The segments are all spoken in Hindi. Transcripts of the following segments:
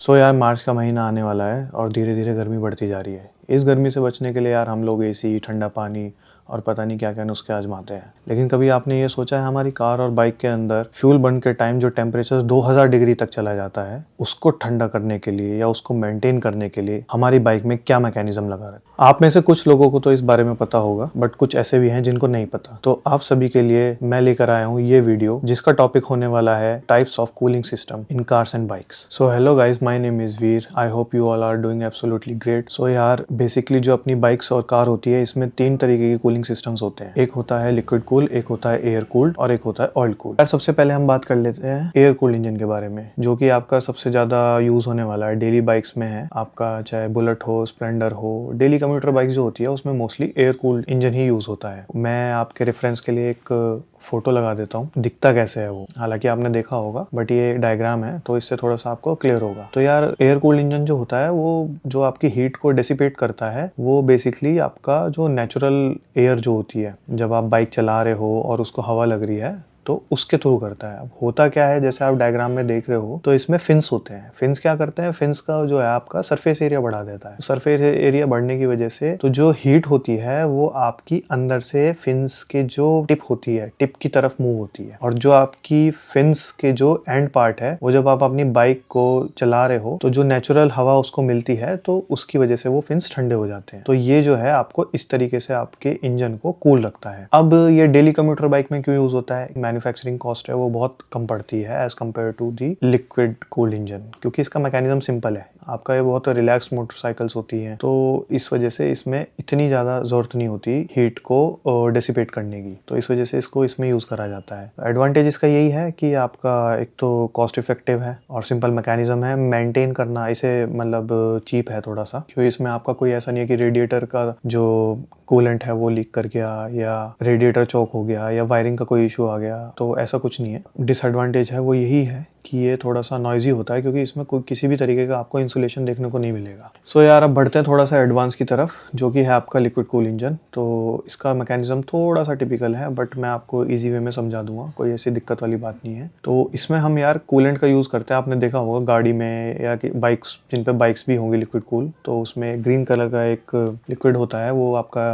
सो यार मार्च का महीना आने वाला है और धीरे धीरे गर्मी बढ़ती जा रही है। इस गर्मी से बचने के लिए यार हम लोग एसी, ठंडा पानी और पता नहीं क्या क्या नुस्खे आजमाते हैं। लेकिन कभी आपने ये सोचा है हमारी कार और बाइक के अंदर फ्यूल बर्न के टाइम जो टेम्परेचर 2000 डिग्री तक चला जाता है, उसको ठंडा करने के लिए या उसको मेंटेन करने के लिए हमारी बाइक में क्या मैकेनिज्म लगा है? आप में से कुछ लोगों को तो इस बारे में पता होगा, बट कुछ ऐसे भी हैं जिनको नहीं पता। तो आप सभी के लिए मैं लेकर आया हूँ ये वीडियो, जिसका टॉपिक होने वाला है types of cooling system in cars and bikes. So hello guys, my name is Veer. I hope you all are doing absolutely great. So यार बेसिकली जो अपनी बाइक्स और कार होती है, इसमें 3 तरीके की कूलिंग सिस्टम्स होते हैं। एक होता है लिक्विड कूल, एक होता है एयर कूल्ड और एक होता है ऑयल कूल। यार सबसे पहले हम बात कर लेते हैं एयर कूल्ड इंजन के बारे में, जो कि आपका सबसे ज्यादा यूज होने वाला है, डेली बाइक्स में है। आपका चाहे बुलेट हो, स्प्लेंडर हो, डेली कम्यूटर बाइक जो होती है उसमें मोस्टली एयर कूल्ड इंजन ही यूज होता है। मैं आपके रेफरेंस के लिए एक फोटो लगा देता हूँ, दिखता कैसे है वो। हालांकि आपने देखा होगा, बट ये डायग्राम है तो इससे थोड़ा सा आपको क्लियर होगा। तो यार एयर कूल्ड इंजन जो होता है वो जो आपकी हीट को डिसिपेट करता है, वो बेसिकली आपका जो नेचुरल एयर जो होती है, जब आप बाइक चला रहे हो और उसको हवा लग रही है तो उसके थ्रू करता है। अब होता क्या है, जैसे आप डायग्राम में देख रहे हो, तो इसमें फिन्स होते हैं। फिन्स क्या करते हैं, फिन्स का जो है आपका सरफेस एरिया बढ़ा देता है। सरफेस एरिया बढ़ने की वजह से तो जो हीट होती है वो आपकी अंदर से फिन्स के जो टिप होती है, टिप की तरफ मूव होती है। और जो आपकी फिन्स के जो एंड पार्ट है, वो जब आप अपनी बाइक को चला रहे हो तो जो नेचुरल हवा उसको मिलती है, तो उसकी वजह से वो फिन्स ठंडे हो जाते हैं। तो ये जो है आपको इस तरीके से आपके इंजन को कूल रखता है। अब ये डेली कम्यूटर बाइक में क्यों यूज होता है? मैन्युफैक्चरिंग कॉस्ट है वो बहुत कम पड़ती है as compared to the liquid cooled engine, क्योंकि इसका मैकेनिज्म सिंपल है। आपका ये बहुत रिलैक्स मोटरसाइकिल्स होती हैं, तो इस वजह से इसमें इतनी ज़्यादा ज़रूरत नहीं होती हीट को डिसिपेट करने की। तो इस वजह से इसको इसमें यूज़ करा जाता है। एडवांटेज इसका यही है कि आपका एक तो कॉस्ट इफेक्टिव है और सिंपल मैकेनिज्म है। मेंटेन करना इसे मतलब चीप है थोड़ा सा, क्योंकि इसमें आपका कोई ऐसा नहीं है कि रेडिएटर का जो कूलेंट है वो लीक कर गया या रेडिएटर चौक हो गया या वायरिंग का कोई इशू आ गया, तो ऐसा कुछ नहीं है। डिसएडवांटेज है वो यही है कि ये थोड़ा सा नॉइजी होता है, क्योंकि इसमें कोई किसी भी तरीके का आपको इंसुलेशन देखने को नहीं मिलेगा। सो यार अब बढ़ते हैं थोड़ा सा एडवांस की तरफ, जो कि है आपका लिक्विड कूल इंजन। तो इसका मैकेनिज्म थोड़ा सा टिपिकल है, बट मैं आपको ईजी वे में समझा दूंगा, कोई ऐसी दिक्कत वाली बात नहीं है। तो इसमें हम यार कूलेंट का यूज़ करते हैं। आपने देखा होगा गाड़ी में या कि बाइक्स, जिन पे बाइक्स भी होंगी लिक्विड कूल, तो उसमें ग्रीन कलर का एक लिक्विड होता है, वो आपका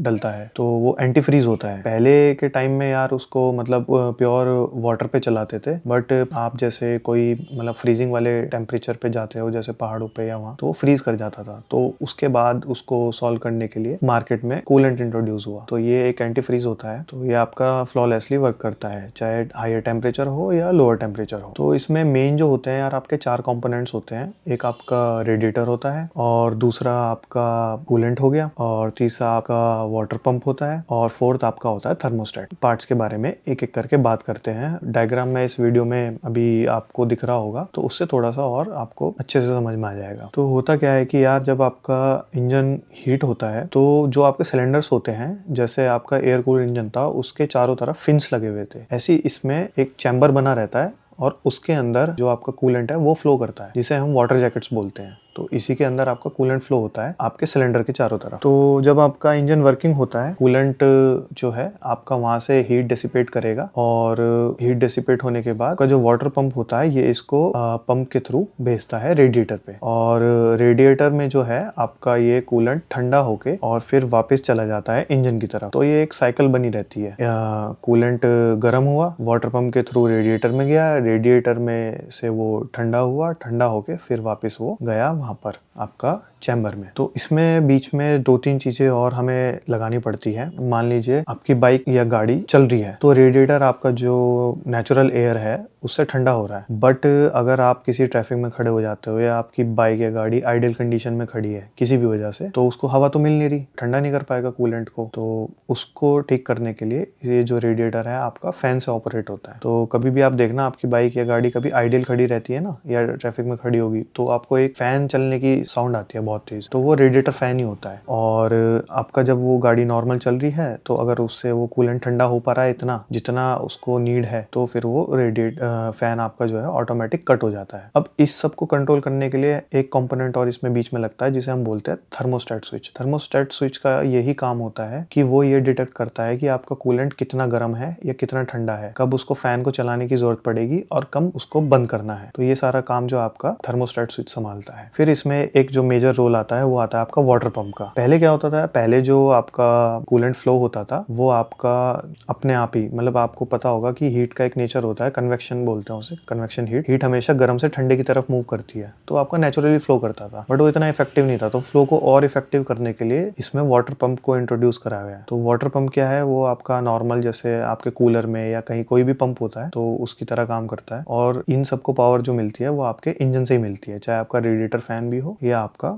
डलता है। तो वो एंटी फ्रीज होता है। पहले के टाइम में यार उसको मतलब प्योर वाटर पे चलाते थे, बट आप जैसे कोई मतलब फ्रीजिंग वाले टेम्परेचर पे जाते हो, जैसे पहाड़ों पे या वहाँ, तो वो फ्रीज कर जाता था। तो उसके बाद उसको सॉल्व करने के लिए मार्केट में कूलेंट इंट्रोड्यूस हुआ। तो ये एक एंटी फ्रीज होता है, तो ये आपका फ्लॉलेसली वर्क करता है, चाहे हायर टेम्परेचर हो या लोअर टेम्परेचर हो। तो इसमें मेन जो होते हैं यार आपके 4 कंपोनेंट्स होते हैं। एक आपका रेडिएटर होता है, और दूसरा आपका कूलेंट हो गया, और तीसरा आपका वाटर पंप होता है, और फोर्थ आपका होता है थर्मोस्टेट। पार्ट्स के बारे में एक एक करके बात करते हैं। डायग्राम में इस वीडियो में अभी आपको दिख रहा होगा, तो उससे थोड़ा सा और आपको अच्छे से समझ में आ जाएगा। तो होता क्या है कि यार जब आपका इंजन हीट होता है, तो जो आपके सिलेंडर्स होते हैं, जैसे आपका एयर कूल्ड इंजन था, उसके चारों तरफ फिन्स लगे हुए थे। ऐसी इसमें एक चैम्बर बना रहता है, और उसके अंदर जो आपका कूलेंट है वो फ्लो करता है, जिसे हम वाटर जैकेट्स बोलते हैं। तो इसी के अंदर आपका कूलेंट फ्लो होता है आपके सिलेंडर के चारों तरफ। तो जब आपका इंजन वर्किंग होता है, कूलेंट जो है आपका वहां से हीट डिसिपेट करेगा, और हीट डिसिपेट होने के बाद का जो वाटर पंप होता है, ये इसको पंप के थ्रू भेजता है रेडिएटर पे। और रेडिएटर में जो है आपका ये कूलेंट ठंडा होके और फिर वापस चला जाता है इंजन की तरफ। तो ये एक साइकिल बनी रहती है। कूलेंट गर्म हुआ, वाटर पंप के थ्रू रेडिएटर में गया, रेडिएटर में से वो ठंडा हुआ, ठंडा होके फिर वापस वो गया वहां पर आपका चैम्बर में। तो इसमें बीच में 2-3 चीजें और हमें लगानी पड़ती है। मान लीजिए आपकी बाइक या गाड़ी चल रही है, तो रेडिएटर आपका जो नेचुरल एयर है उससे ठंडा हो रहा है। बट अगर आप किसी ट्रैफिक में खड़े हो जाते हो, या आपकी बाइक या गाड़ी आइडल कंडीशन में खड़ी है किसी भी वजह से, तो उसको हवा तो मिल नहीं रही, ठंडा नहीं कर पाएगा कूलेंट को। तो उसको ठीक करने के लिए ये जो रेडिएटर है आपका फैन से ऑपरेट होता है। तो कभी भी आप देखना, आपकी बाइक या गाड़ी कभी आइडल खड़ी रहती है ना, या ट्रैफिक में खड़ी होगी, तो आपको एक फैन चलने की साउंड आती है बहुत तेज, तो वो रेडिएटर फैन ही होता है। और आपका जब वो गाड़ी नॉर्मल चल रही है, तो अगर उससे वो कूलेंट ठंडा हो पा रहा है इतना जितना उसको नीड है, तो फिर वो फैन आपका जो है ऑटोमेटिक कट हो जाता है। अब इस सब को कंट्रोल करने के लिए एक कंपोनेंट और इसमें बीच में लगता है जिसे हम बोलते हैं थर्मोस्टेट स्विच। थर्मोस्टेट स्विच का यही काम होता है कि वो ये डिटेक्ट करता है कि आपका कूलेंट कितना गर्म है या कितना ठंडा है, कब उसको फैन को चलाने की जरूरत पड़ेगी और कब उसको बंद करना है। तो ये सारा काम जो आपका थर्मोस्टेट स्विच संभालता है। फिर इसमें एक जो मेजर रोल आता है वो आता है आपका वाटर पंप का। पहले क्या होता था, पहले जो आपका कूलेंट फ्लो होता था वो आपका अपने आप ही, मतलब आपको पता होगा कि हीट का एक नेचर होता है, कन्वेक्शन बोलते हैं उसे, कन्वेक्शन हीट। हीट हमेशा गर्म से ठंडे की तरफ मूव करती है, तो आपका नेचुरली फ्लो करता था, बट वो इतना इफेक्टिव नहीं था। तो फ्लो को और इफेक्टिव करने के लिए इसमें वाटर पंप को इंट्रोड्यूस करा गया है। तो वाटर पंप क्या है, वो आपका नॉर्मल जैसे आपके कूलर में या कहीं कोई भी पंप होता है तो उसकी तरह काम करता है, और इन सबको पावर जो मिलती है वो आपके इंजन से ही मिलती है, चाहे आपका रेडिएटर फैन भी हो या आपका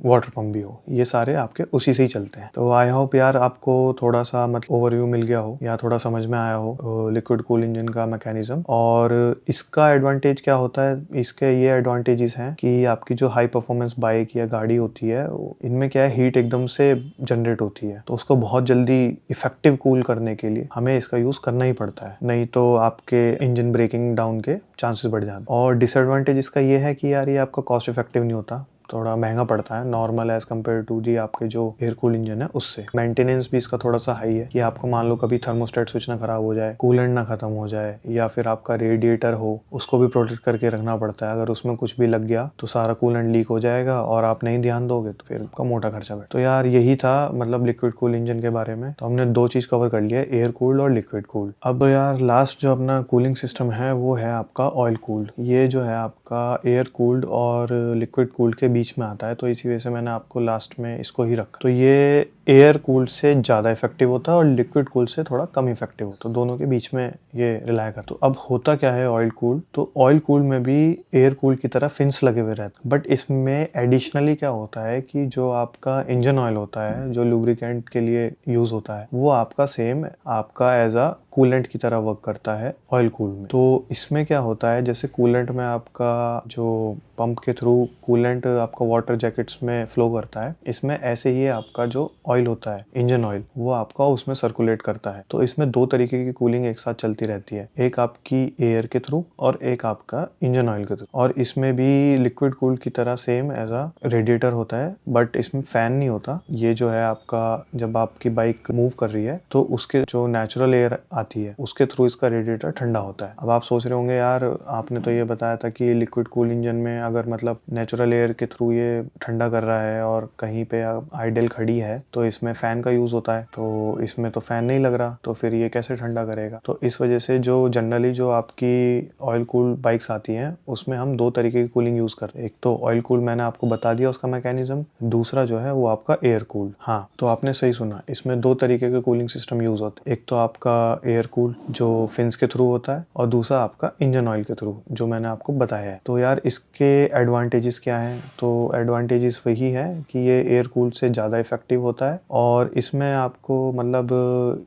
वाटर पंप भी हो, ये सारे आपके उसी से ही चलते हैं। तो आई होप यार आपको थोड़ा सा मतलब ओवरव्यू मिल गया हो या थोड़ा समझ में आया हो लिक्विड कूल इंजन का मैकेनिज्म। और इसका एडवांटेज क्या होता है, इसके ये एडवांटेजेस हैं कि आपकी जो हाई परफॉर्मेंस बाइक या गाड़ी होती है इनमें क्या है, हीट एकदम से जनरेट होती है, तो उसको बहुत जल्दी इफेक्टिव कूल करने के लिए हमें इसका यूज करना ही पड़ता है, नहीं तो आपके इंजन ब्रेकिंग डाउन के चांसेस बढ़ जाते हैं। और डिसएडवांटेज इसका ये है कि यार ये आपका कॉस्ट इफेक्टिव नहीं होता, थोड़ा महंगा पड़ता है नॉर्मल एज कम्पेयर टू जी आपके जो एयर कूल इंजन है उससे। मेंटेनेंस भी इसका थोड़ा सा हाई है कि आपको मान लो कभी थर्मोस्टेट स्विच ना खराब हो जाए, कूलेंट ना खत्म हो जाए, या फिर आपका रेडिएटर हो उसको भी प्रोटेक्ट करके रखना पड़ता है। अगर उसमें कुछ भी लग गया तो सारा कूलेंट लीक हो जाएगा और आप नहीं ध्यान दोगे तो फिर आपका मोटा खर्चा बैठ। तो यार यही था मतलब लिक्विड कूल इंजन के बारे में। तो हमने दो चीज कवर कर लिया, एयर कूल्ड और लिक्विड कूल्ड। अब यार लास्ट जो अपना कूलिंग सिस्टम है वो है आपका ऑयल कूल्ड। ये जो है आपका एयर कूल्ड और लिक्विड कूल्ड के बीच में आता है, तो इसी वजह से मैंने आपको लास्ट में इसको ही रखा। तो ये एयर कूल्ड से ज़्यादा इफेक्टिव होता है और लिक्विड कूल्ड से थोड़ा कम इफेक्टिव होता है, तो दोनों के बीच में ये रिलाय करता है। तो अब होता क्या है ऑयल कूल्ड, तो ऑयल कूल्ड में भी एयर कूल्ड की तरह फिन्स लगे हुए रहते हैं, बट इसमें एडिशनली क्या होता है कि जो आपका इंजन ऑयल होता है जो लुब्रिकेंट के लिए यूज होता है वो आपका सेम आपका एज अ कूलेंट की तरह वर्क करता है ऑयल कूल में। तो इसमें क्या होता है, जैसे कूलेंट में आपका जो पंप के थ्रू कूलेंट आपका वाटर जैकेट्स में फ्लो करता है, इसमें ऐसे ही आपका जो ऑयल होता है इंजन ऑयल वो आपका उसमें सर्कुलेट करता है। तो इसमें दो तरीके की कूलिंग एक साथ चलती रहती है, एक आपकी एयर के थ्रू और एक आपका इंजन ऑयल के थ्रू। और इसमें भी लिक्विड कूल्ड की तरह सेम एज अ रेडिएटर होता है, बट इसमें फैन नहीं होता। ये जो है आपका जब आपकी बाइक मूव कर रही है तो उसके जो नेचुरल एयर आती है उसके थ्रू इसका रेडिएटर ठंडा होता है। अब आप सोच रहे होंगे यार आपने तो ये बताया था कि लिक्विड कूल इंजन में अगर मतलब नेचुरल एयर के थ्रू ये ठंडा कर रहा है और कहीं पे आइडल खड़ी है तो इसमें फैन का यूज होता है, तो इसमें तो फैन नहीं लग रहा, तो फिर ये कैसे ठंडा करेगा। तो इस वजह से जो जनरली जो आपकी ऑयल कूल बाइक्स आती हैं उसमें हम दो तरीके की कूलिंग यूज करते हैं। एक तो ऑयल कूल मैंने आपको बता दिया उसका मैकेनिज्म, दूसरा जो है वो आपका एयर कूल। हाँ तो आपने सही सुना, इसमें दो तरीके के कूलिंग सिस्टम यूज होते हैं, एक तो आपका एयर कूल जो फिन्स के थ्रू होता है और दूसरा आपका इंजन ऑयल के थ्रू जो मैंने आपको बताया है। तो यार इसके एडवांटेजेस क्या हैं, तो एडवांटेजेस वही है कि ये एयर कूल से ज़्यादा इफेक्टिव होता है और इसमें आपको मतलब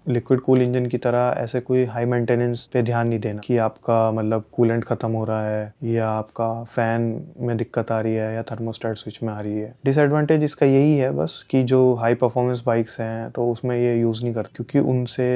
लिक्विड कूल इंजन की तरह ऐसे कोई हाई मेंटेनेंस पे ध्यान नहीं देना कि आपका मतलब कूलेंट खत्म हो रहा है या आपका फैन में दिक्कत आ रही है या थर्मोस्टेट स्विच में आ रही है। डिसएडवांटेज इसका यही है बस कि जो हाई परफॉर्मेंस बाइक्स हैं तो उसमें ये यूज़ नहीं करते क्योंकि उनसे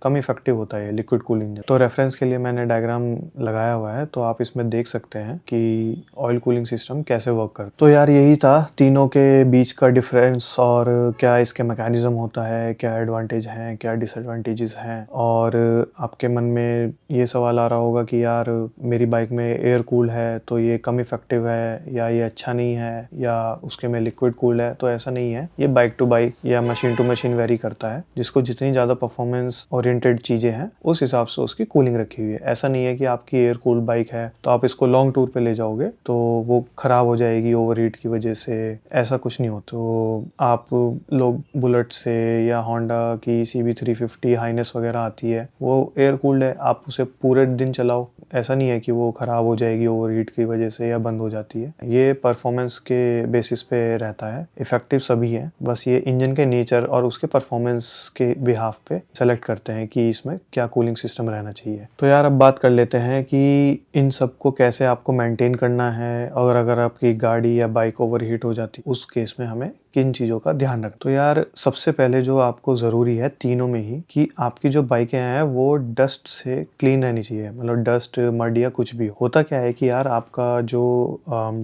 कम इफेक्टिव होता है लिक्विड कूल इंजन। तो रेफरेंस के लिए मैंने डायग्राम लगाया हुआ है, तो आप इसमें देख सकते हैं कि ऑयल कूलिंग सिस्टम कैसे वर्क करता है। तो यार यही था तीनों के बीच का डिफरेंस और क्या इसके मैकेनिज्म होता है, क्या एडवांटेज हैं, क्या डिसएडवांटेजेस हैं। और आपके मन में ये सवाल आ रहा होगा कि यार मेरी बाइक में एयर कूल है तो ये कम इफेक्टिव है या ये अच्छा नहीं है या उसके में लिक्विड कूल है। तो ऐसा नहीं है, ये बाइक टू बाइक या मशीन टू मशीन वेरी करता है। जिसको जितनी ज़्यादा परफॉर्मेंस ओरिएंटेड चीज़ें हैं उस हिसाब से उसकी कूलिंग रखी हुई है। ऐसा नहीं है कि आपकी एयर कूल्ड बाइक है तो आप इसको लॉन्ग टूर पे ले जाओगे तो वो खराब हो जाएगी ओवरहीट की वजह से, ऐसा कुछ नहीं होता। तो आप लोग बुलेट से या होंडा की CB350 हाइनेस वगैरह आती है वो एयर कूल्ड है, आप उसे पूरे दिन चलाओ, ऐसा नहीं है कि वो खराब हो जाएगी ओवरहीट की वजह से या बंद हो जाती है। ये परफॉर्मेंस के बेसिस पे रहता है, इफेक्टिव सभी है, बस ये इंजन के नेचर और उसके परफॉर्मेंस के बिहाफ पे सेलेक्ट करते हैं कि इसमें क्या कूलिंग सिस्टम रहना चाहिए। तो यार अब बात कर लेते हैं कि इन सब को कैसे आपको मेंटेन करना है और अगर आपकी गाड़ी या बाइक ओवरहीट हो जाती है उस केस में हमें किन चीज़ों का ध्यान रखें। तो यार सबसे पहले जो आपको ज़रूरी है तीनों में ही कि आपकी जो बाइकें हैं वो डस्ट से क्लीन रहनी चाहिए, मतलब डस्ट मड या कुछ भी। होता क्या है कि यार आपका जो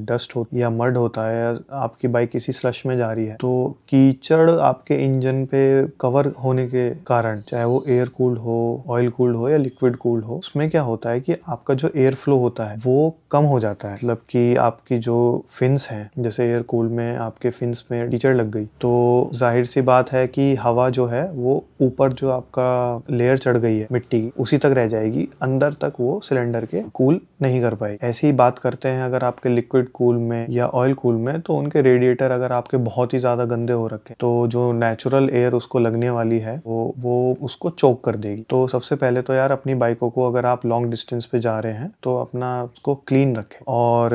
डस्ट हो या मड होता है, आपकी बाइक किसी स्लश में जा रही है तो कीचड़ आपके इंजन पे कवर होने के कारण, चाहे वो एयर कूल्ड हो, ऑयल कूल्ड हो या लिक्विड कूल्ड हो, उसमें क्या होता है कि आपका जो एयर फ्लो होता है वो कम हो जाता है। मतलब कि आपकी जो फिन्स हैं, जैसे एयर कूल्ड में आपके फिन्स में कीचड़ लग गई तो जाहिर सी बात है कि हवा जो है वो ऊपर जो आपका लेयर चढ़ गई है मिट्टी की उसी तक रह जाएगी, अंदर तक वो सिलेंडर के कूल नहीं कर पाएगी। ऐसी ही बात करते हैं अगर आपके लिक्विड कूल में या ऑयल कूल में, तो उनके रेडिएटर अगर आपके बहुत ही ज्यादा गंदे हो रखे तो जो नेचुरल एयर उसको लगने वाली है वो उसको चोक कर देगी। तो सबसे पहले तो यार अपनी बाइकों को अगर आप लॉन्ग डिस्टेंस पे जा रहे हैं तो अपना उसको क्लीन रखें। और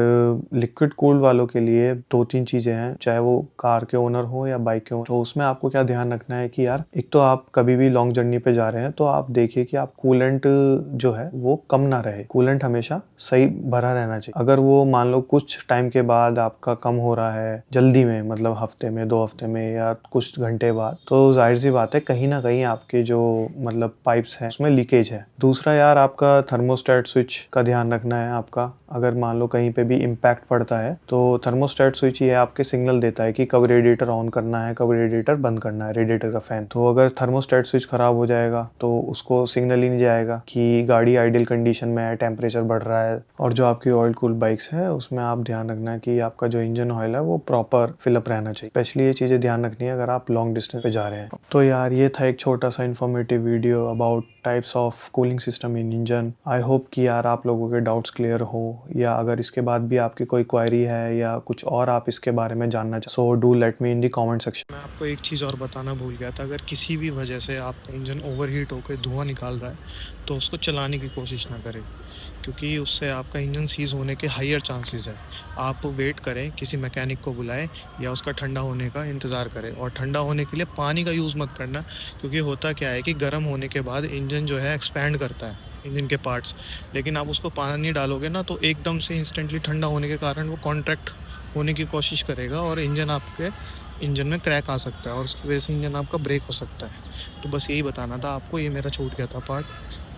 लिक्विड कूल्ड वालों के लिए 2-3 चीजें हैं, चाहे वो कार के ओनर हो या बाइक के ओनर। तो उसमें आपको क्या ध्यान रखना है कि यार एक तो आप कभी भी लॉन्ग जर्नी पे जा रहे हैं तो आप देखिए कि आप कूलेंट जो है वो कम ना रहे, कूलेंट हमेशा सही भरा रहना चाहिए। अगर वो मान लो कुछ टाइम के बाद आपका कम हो रहा है जल्दी में, मतलब हफ्ते में, 2 हफ्ते में या कुछ घंटे बाद, तो जाहिर सी बात है कहीं ना कहीं आपके जो मतलब पाइप्स हैं उसमें लीकेज है। दूसरा यार आपका थर्मोस्टेट स्विच का ध्यान रखना है आपका। अगर मान लो कहीं पे भी इम्पैक्ट पड़ता है तो थर्मोस्टेट स्विच ये आपके सिग्नल देता है कि कब रेडिएटर ऑन करना है, कब रेडिएटर बंद करना है, रेडिएटर का फैन। तो अगर थर्मोस्टेट स्विच खराब हो जाएगा तो उसको सिग्नल ही नहीं जाएगा कि गाड़ी आइडियल कंडीशन में है, टेम्परेचर बढ़ रहा है। और जो आपकी ऑयल कूल्ड बाइक्स है उसमें आप ध्यान रखना है कि आपका जो इंजन ऑयल है वो प्रॉपर फिलअप रहना चाहिए। स्पेशली ये चीज़ें ध्यान रखनी है अगर आप लॉन्ग डिस्टेंस पे जा रहे हैं। तो यार ये था एक छोटा सा informative video about types of cooling system in engine. I hope कि यार आप लोगों के डाउट्स क्लियर हो, या अगर इसके बाद भी आपकी कोई क्वेरी है या कुछ और आप इसके बारे में जानना चाहते so do let me in the comment section. मैं आपको एक चीज़ और बताना भूल गया था, अगर किसी भी वजह से आपका इंजन ओवरहीट होकर धुआं निकाल रहा है तो उसको चलाने की कोशिश ना करें, क्योंकि उससे आपका इंजन सीज़ होने के हायर चांसेस है। आप वेट करें, किसी मैकेनिक को बुलाएं या उसका ठंडा होने का इंतज़ार करें। और ठंडा होने के लिए पानी का यूज़ मत करना, क्योंकि होता क्या है कि गर्म होने के बाद इंजन जो है एक्सपैंड करता है इंजन के पार्ट्स, लेकिन आप उसको पानी डालोगे ना तो एकदम से इंस्टेंटली ठंडा होने के कारण वो कॉन्ट्रैक्ट होने की कोशिश करेगा और इंजन में क्रैक आ सकता है और उसकी वजह से इंजन आपका ब्रेक हो सकता है। तो बस यही बताना था आपको, ये मेरा छूट गया था पार्ट,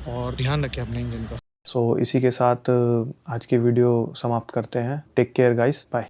और ध्यान रखें अपने इंजन का। सो इसी के साथ आज की वीडियो समाप्त करते हैं। Take care guys, bye.